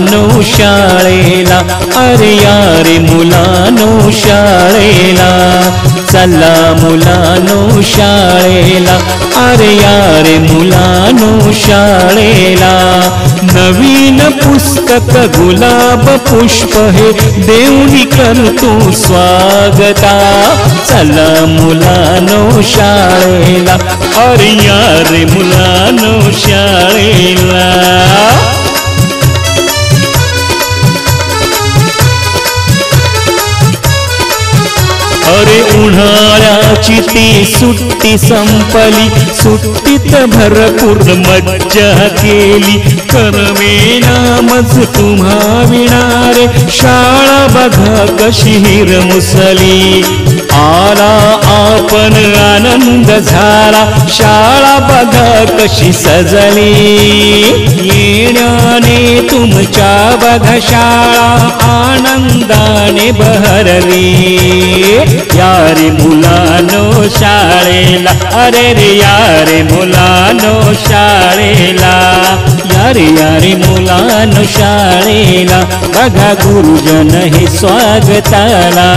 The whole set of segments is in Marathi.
मुलानो शाळेला, अरे या रे मुलानो शाळेला, चला मुलानो शाळेला, अरे या रे मुलानो शाळेला। नवीन पुस्तक गुलाब पुष्प हे देऊनी करतो स्वागता, चला मुलानो शाळेला, अरे या रे मुलानो शाळेला। अरे उन्हाळ्याची ती सुट्टी संपली, सुट्टीत भरपूर मज्जा केली, करमेना मज तुम्हा विणारे, शाळा बघा कशी हिरमुसली, आला आपण आनंद झाला, शाळा बघा कशी सजली, येण्याने तुमच्या बघा शाळा आनंदाने बहरली, या रे मुलानो शाळेला, अरे रे या रे मुलानो शाळेला, या रे मुलानो शाळेला, बघा गुरुजन हे स्वागताला।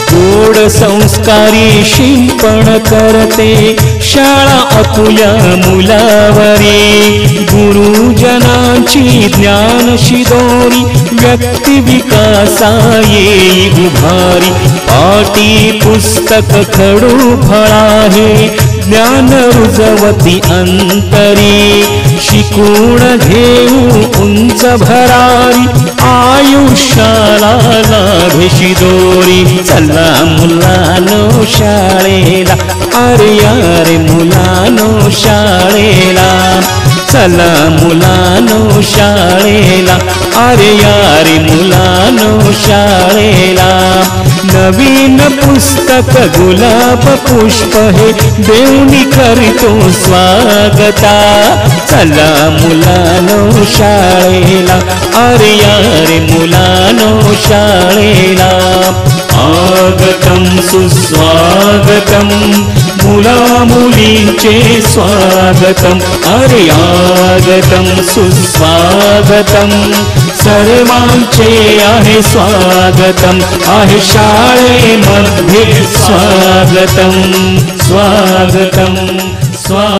गोड संस्कारी शिंपण करते शाळा आपुल्या मुलावरी, गुरुजनांची ज्ञान शिदोरी, व्यक्ती विकासा येई उभारी, पाटी पुस्तक खडू फळाहे, ज्ञान रुजवती अंतरी, शिकून घेऊ उंच भरारी, आयुष्याला लाभे शिदोरी, चला मुलानो शाळेला, अरे या रे मुलानो शाळेला, चला मुलानो शाळेला, अरे या रे मुलानो शाळेला। नवीन पुस्तक गुलाब पुष्प हे देऊनी करतो स्वागता, चला मुलानो शाळेला, अरे या रे मुलानो शाळेला। आगतम सुस्वागतम मुला मुलींचे स्वागतम, अरे आगतम सुस्वागतम, सर्वांचे आहे स्वागतम, आहे शाळेमध्ये स्वागतम स्वागतम स्वागतम।